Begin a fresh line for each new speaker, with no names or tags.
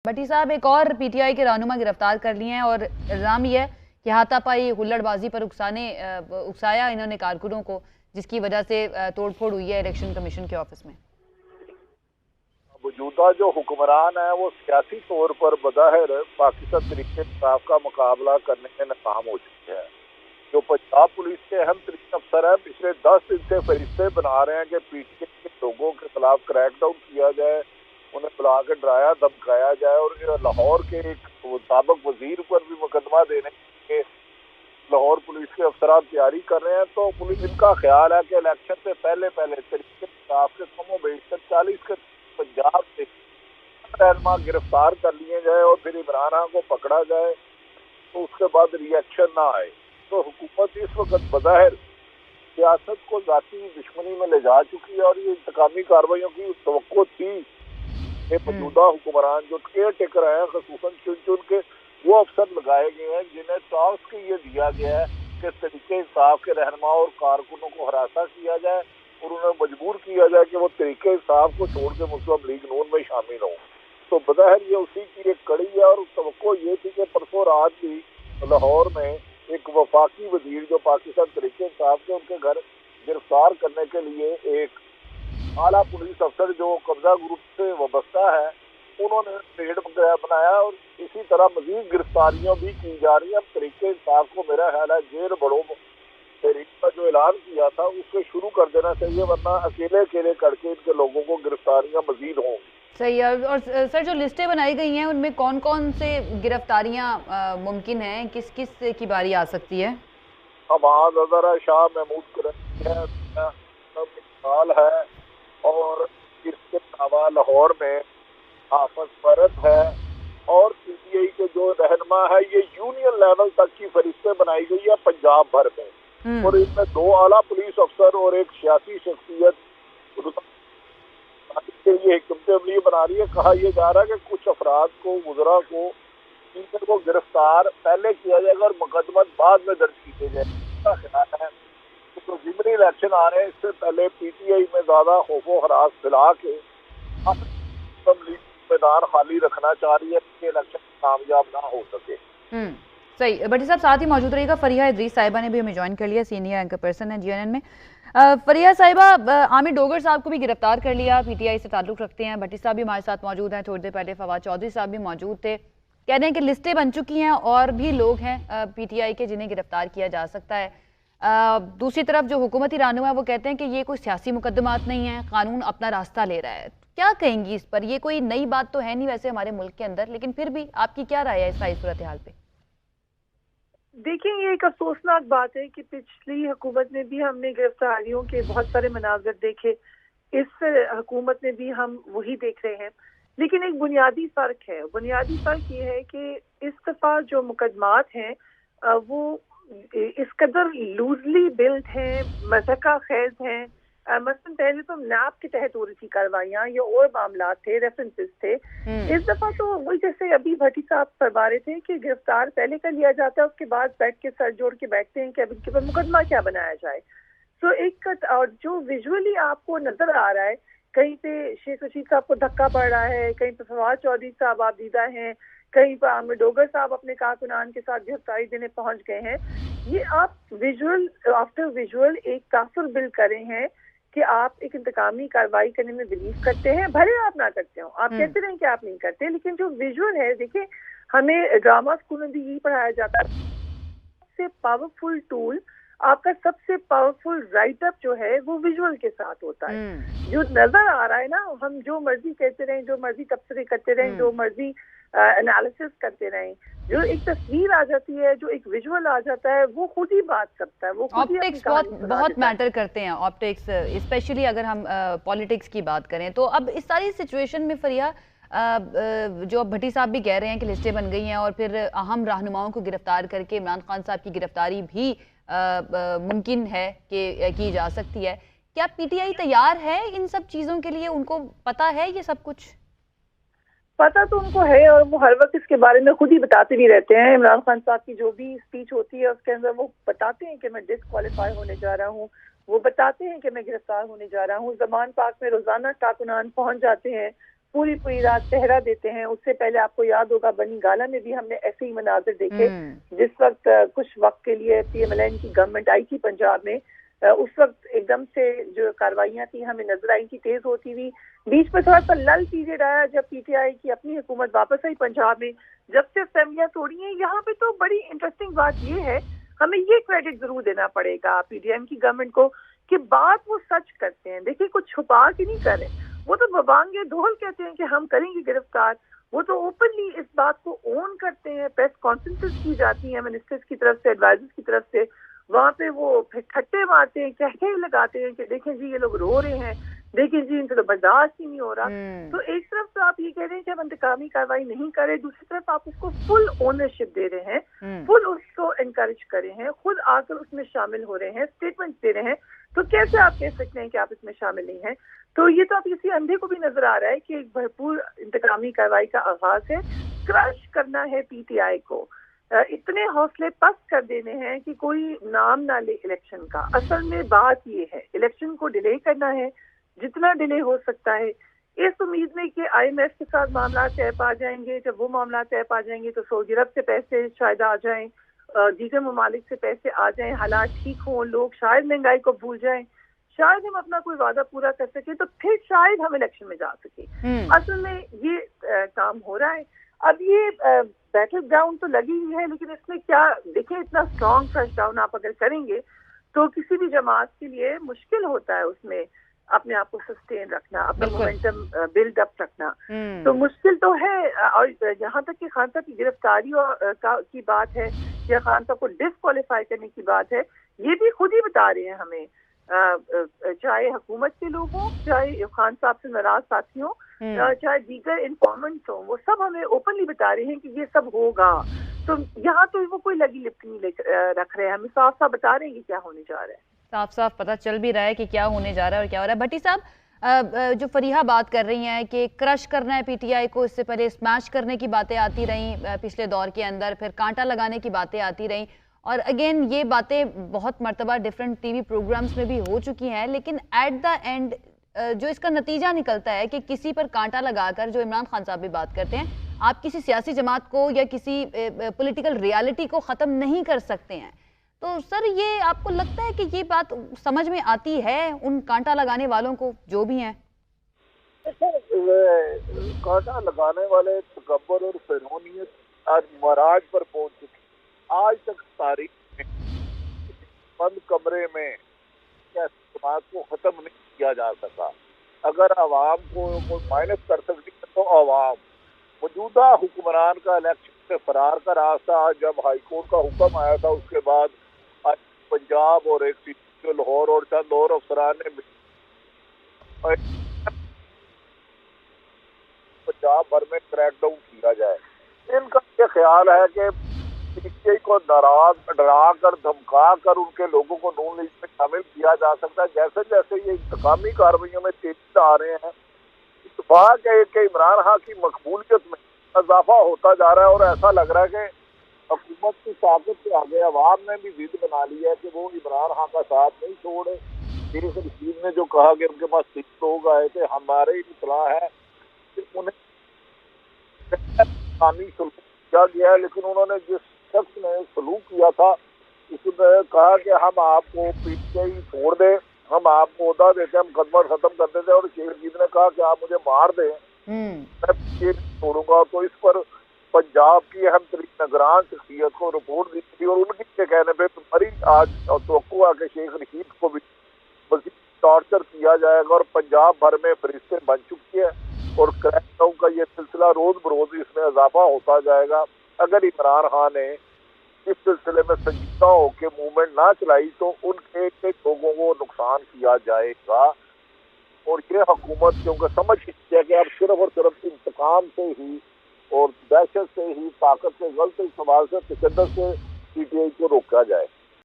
भट्टी साहब, एक और पीटीआई के रहनुमा गिरफ्तार कर लिए हैं और इल्जाम ये है कि हाथापाई हुल्लड़बाजी पर उकसाया इन्होंने कारकुनों को, जिसकी वजह से तोड़फोड़ हुई है इलेक्शन कमीशन के ऑफिस में।
मौजूदा जो हुक्मरान है वो सियासी तौर पर बज़ाहिर पाकिस्तान तरीके इंसाफ का मुकाबला करने में नाकाम हो चुके हैं। जो पंजाब पुलिस के अहम तरीन अफसर हैं पिछले 10 दिन से फरिश्ते बना रहे हैं कि पीटीआई के लोगों के खिलाफ क्रैकडाउन किया जाए, उन्हें बुला के डराया धमकाया जाए और लाहौर के एक साबिक वजीर पर भी मुकदमा देने के लाहौर पुलिस के अफसरान तैयारी कर रहे हैं। तो पुलिस इनका ख्याल है कि इलेक्शन से पहले तरीके इंसाफ के कमो बेशतर 40 के पंजाब से रहनुमा गिरफ्तार कर लिए जाए और फिर इमरान खान को पकड़ा जाए तो उसके बाद रिएक्शन ना आए। तो हुकूमत इस वक्त बज़ाहिर सियासत को जाती दुश्मनी में ले जा चुकी है और ये इंतकामी कार्रवाइयों की तवक्को थी। ये मौजूदा हुक्मरान जो केयर टेकर हैं खसूसन चुन चुन के वो अफसर लगाए गए हैं जिन्हें टास्क ये दिया गया है कि तरीके इंसाफ के रहनुमा और कारकुनों को हरासा किया जाए और उन्हें मजबूर किया जाए कि वो तरीके इंसाफ को छोड़ के मुस्लिम लीग नून में शामिल हों। तो बज़ाहिर ये उसी की एक कड़ी है और तवक्को ये थी कि परसों रात भी लाहौर में एक वफाकी वजीर जो पाकिस्तान तरीके इंसाफ के उनके घर गिरफ्तार करने के लिए एक आला पुलिस अफसर जो कब्जा ग्रुप से वाबस्ता है उन्होंने रेड बनाया और इसी तरह मजीद गिरफ्तारियां भी की जा रही हैं। अब तरीके इंसाफ को मेरा ख्याल है जेल बड़ों तहरीक का जो ऐलान किया था उसको शुरू कर देना चाहिए, वरना अकेले अकेले करके इनके लोगों को गिरफ्तारियां मजीद होंगी।
सही है। और सर, जो लिस्टें बनाई गई हैं उनमें कौन कौन से गिरफ्तारियां मुमकिन हैं, किस किस की बारी आ सकती है?
हमाद अजहर शाह महमूद करंजी है और इसके अलावा लाहौर में हाफिज फरत है और पीटीआई के जो रहनुमा है ये यूनियन लेवल तक की फरिश्ते बनाई गई है पंजाब भर में और इनमें 2 आला पुलिस अफसर और एक सियासी शख्सियत ये हिकमत अमली बना रही है। कहा यह जा रहा है कि कुछ अफराद को मुजरा को गिरफ्तार पहले किया जाएगा और मुकदमा बाद में दर्ज किए जाएगा। ख्याल है तो जिमनी इलेक्शन आ रहे हैं, इससे पहले पीटीआई में ज्यादा खौफो हरास फैला के मैदान खाली रखना चाह रही है कि इलेक्शन कामयाब ना हो सके।
सही। भट्टी साहब, साथ ही मौजूद रहेगा फरिया इदरीस साहिबा ने भी हमें ज्वाइन कर लिया, सीनियर एंकर पर्सन है जीएनएन में। फरिया साहिबा, आमिर डोगर साहब को भी गिरफ्तार कर लिया, पीटीआई से ताल्लुक रखते हैं। भट्टी साहब भी हमारे साथ मौजूद हैं, थोड़ी देर पहले फवाद चौधरी साहब भी मौजूद थे। कह रहे हैं कि लिस्टें बन चुकी हैं और भी लोग हैं पीटीआई के जिन्हें गिरफ्तार किया जा सकता है। दूसरी तरफ जो हुकूमती रहनुमा है वो कहते हैं कि ये कोई सियासी मुकदमात नहीं है, कानून अपना रास्ता ले रहा है। क्या कहेंगी इस पर? ये कोई नई बात तो है नहीं वैसे हमारे मुल्क के अंदर, लेकिन फिर भी आपकी क्या राय है इस सारी सूरत हाल पे?
देखिए, ये एक अफसोसनाक बात है कि पिछली हुकूमत में भी हमने गिरफ्तारियों के बहुत सारे मनाज़र देखे, इस हुकूमत में भी हम वही देख रहे हैं। लेकिन एक बुनियादी फ़र्क है, बुनियादी फ़र्क ये है कि इस दफ़ा जो मुकदमात हैं वो इस कदर लूजली बिल्ड हैं, मज़ाक़ा खेज हैं। मसलन पहले तो नैब के तहत हो रही थी कार्रवाइयाँ, ये और मामला थे, रेफरेंसेस थे। इस दफ़ा तो वही जैसे अभी भट्टी साहब फरमा रहे थे कि गिरफ्तार पहले कर लिया जाता है, उसके बाद बैठ के सर जोड़ के बैठते हैं कि अब इनके पर मुकदमा क्या बनाया जाए। तो एक और जो विजुअली आपको नजर आ रहा है, कहीं पे शेख रशीद साहब को धक्का पड़ रहा है, कहीं पे फवाद चौधरी साहब आप दीदा हैं, कहीं पर आमिर डोगर साहब अपने कारकुनान के साथ गिरफ्तारी देने पहुंच गए हैं। ये आप विजुअल आफ्टर विजुअल एक तासुर बिल्ड कर रहे हैं कि आप एक इंतकामी कार्रवाई करने में बिलीव करते हैं, भले आप ना करते हो, आप कहते रहे कि आप नहीं करते, लेकिन जो विजुअल है, देखिए हमें ड्रामा स्कूल में भी यही पढ़ाया जाता है, सबसे पावरफुल टूल आपका सबसे पावरफुल राइट अप जो है वो विजुअल के साथ होता है। जो नजर आ रहा है ना, हम जो मर्जी कहते रहें, जो मर्जी तबसरे करते रहें, जो मर्जी एनालिसिस करते रहें, जो एक तस्वीर आ जाती है, जो एक विजुअल आ जाता है, वो खुद ही बात करता है। वो
ऑप्टिक्स बहुत मैटर करते हैं, ऑप्टिक्स स्पेशली अगर हम पॉलिटिक्स की बात करें। तो अब इस सारी सिचुएशन में फरिया, जो भट्टी साहब भी कह रहे हैं कि लिस्टें बन गई हैं और फिर अहम रहनुमाओं को गिरफ्तार करके इमरान खान साहब की गिरफ्तारी भी मुमकिन है कि की जा सकती है। क्या पीटीआई तैयार है इन सब चीज़ों के लिए? उनको पता है ये सब कुछ?
पता तो उनको है और वो हर वक्त इसके बारे में खुद ही बताते भी रहते हैं। इमरान खान साहब की जो भी स्पीच होती है उसके अंदर वो बताते हैं कि मैं डिसक्वालीफाई होने जा रहा हूँ, वो बताते हैं कि मैं गिरफ्तार होने जा रहा हूँ। ज़मान पार्क में रोजाना कारकुनान पहुंच जाते हैं, पूरी पूरी रात पहरा देते हैं। उससे पहले आपको याद होगा बनी गाला में भी हमने ऐसे ही मनाजिर देखे, जिस वक्त कुछ वक्त के लिए PMLN की गवर्नमेंट आई थी पंजाब में, उस वक्त एकदम से जो कार्रवाइयाँ थी हमें नजर आई थी तेज होती हुई। बीच में थोड़ा सा लल पीरियड आया जब PTI की अपनी हुकूमत वापस आई पंजाब में, जब से असेंबलियाँ तोड़ी हैं। यहाँ पे तो बड़ी इंटरेस्टिंग बात ये है, हमें ये क्रेडिट जरूर देना पड़ेगा PDM की गवर्नमेंट को कि बात वो सच करते हैं। देखिए कुछ छुपा के नहीं कर रहे, वो तो बबांगे ढोल कहते हैं कि हम करेंगे गिरफ्तार, वो तो ओपनली इस बात को ओन करते हैं। प्रेस कॉन्फ्रेंसेस की जाती हैं मिनिस्टर्स की तरफ से, एडवाइजर्स की तरफ से, वहाँ पे वो फिर ठट्टे मारते हैं, कहके लगाते हैं कि देखें जी ये लोग रो रहे हैं, देखें जी इनसे तो बर्दाश्त ही नहीं हो रहा। तो एक तरफ तो आप ये कह रहे हैं कि हम इंतकामी कार्रवाई नहीं कर रहे, दूसरी तरफ आप उसको फुल ओनरशिप दे रहे हैं, फुल उसको एनकरेज कर रहे हैं, खुद आकर उसमें शामिल हो रहे हैं, स्टेटमेंट दे रहे हैं। तो कैसे आप कह सकते हैं कि आप इसमें शामिल नहीं हैं? तो ये तो आप किसी अंधे को भी नजर आ रहा है कि एक भरपूर इंतकामी कार्रवाई का आगाज है, क्रश करना है PTI को, इतने हौसले पस्त कर देने हैं कि कोई नाम ना ले इलेक्शन का। असल में बात ये है, इलेक्शन को डिले करना है जितना डिले हो सकता है, इस उम्मीद में कि IMF के साथ मामला तय पा जाएंगे। जब वो मामला तय पा जाएंगे तो सऊदी अरब से पैसे शायद आ जाएं, दीगर ममालिक से पैसे आ जाएं, हालात ठीक हों, लोग शायद महंगाई को भूल जाएं, शायद हम अपना कोई वादा पूरा कर सके, तो फिर शायद हम इलेक्शन में जा सके। असल में ये काम हो रहा है। अब ये बैटल ग्राउंड तो लगी ही है, लेकिन इसमें क्या देखें, इतना स्ट्रॉन्ग फ्लश डाउन आप अगर करेंगे तो किसी भी जमात के लिए मुश्किल होता है उसमें अपने आप को सस्टेन रखना, अपना मोमेंटम बिल्ड अप रखना। तो मुश्किल तो है। और जहाँ तक कि खान साहब की गिरफ्तारी की बात है या खान साहब को डिस्क्वालीफाई करने की बात है, ये भी खुद ही बता रहे हैं हमें, चाहे हुकूमत के लोग हों, चाहे खान साहब से नाराज साथी हों, चाहे दीगर इन्फॉर्मेंट्स हों, वो सब हमें ओपनली बता रहे हैं कि ये सब होगा। तो यहाँ तो वो कोई लगी लिपटी नहीं रख रहे हैं, हमें साफ साफ बता रहे हैं कि क्या होने जा रहा है।
साफ साफ पता चल भी रहा है कि क्या होने जा रहा है और क्या हो रहा है। भट्टी साहब, जो फरीहा बात कर रही हैं कि क्रश करना है PTI को, इससे पहले स्मैश करने की बातें आती रहीं पिछले दौर के अंदर, फिर कांटा लगाने की बातें आती रहीं, और अगेन ये बातें बहुत मर्तबा डिफरेंट TV प्रोग्राम्स में भी हो चुकी हैं। लेकिन एट द एंड जो इसका नतीजा निकलता है कि किसी पर कांटा लगाकर, जो इमरान खान साहब भी बात करते हैं, आप किसी सियासी जमात को या किसी पॉलिटिकल रियलिटी को ख़त्म नहीं कर सकते हैं। तो सर ये आपको लगता है कि ये बात समझ में आती है उन कांटा लगाने वालों को जो भी हैं?
कांटा लगाने वाले तकब्बुर और फिरौनियत आज मराज पर पहुंच चुकी। आज तक तारीख में बंद कमरे में बात को खत्म नहीं किया जा सका। अगर आवाम को कोई माइनस कर सकती है तो आवाम। मौजूदा हुक्मरान का इलेक्शन से फरार का रास्ता, आज जब हाईकोर्ट का हुक्म आया था उसके बाद आज पंजाब और एक सीट जो लाहौर और चंद और अफसरान ने पंजाब भर में क्रैकडाउन किया जाए। इनका ये ख्याल है कि PTI को डरा कर धमका कर उनके लोगों को नून लीग में शामिल किया जा सकता है। जैसे जैसे ये इंतकामी कार्रवाइयों में तेजी आ रहे हैं, इत्तेफाक है कि इमरान खान की मकबूलियत में इजाफा होता जा रहा है और ऐसा लग रहा है कि हुकूमत की ताकत से आगे अवाम ने भी जिद बना ली है कि वो इमरान खान का साथ नहीं छोड़े। शेख रशीद ने जो कहा कि उनके पास 3 लोग आए थे, हमारे ही इत्तला है कि उन्हें सलूक किया गया है, लेकिन उन्होंने जिस शख्स ने सलूक किया था उसने कहा कि हम आपको PTI छोड़ दें, हम आपको ओहदा देते हैं, हम मुकदमा खत्म कर देते हैं। और शेख रशीद ने कहा कि आप मुझे मार दें, मैं PTI छोड़ूंगा। तो इस पर पंजाब की अहम तरीन निगरान शख्सियत को रिपोर्ट दी थी और उनके कहने पे बड़ी आज तवक्को है कि शेख रशीद को भी मज़ीद टॉर्चर किया जाएगा और पंजाब भर में फरिश्ते बन चुकी है और क्रैकडाउन का ये सिलसिला रोज बरोज इसमें इजाफा होता जाएगा। अगर इमरान खान ने इस सिलसिले में संजीदा होकर मूवमेंट ना चलाई तो उनके लोगों को नुकसान किया जाएगा। और ये हुकूमत क्योंकि समझ चुकी है कि अब सिर्फ और सिर्फ इंतकाम से ही और दहशत से ही, ताकत से, गलत इस्तेमाल से, तशद्दुद से PTI को रोका जाए।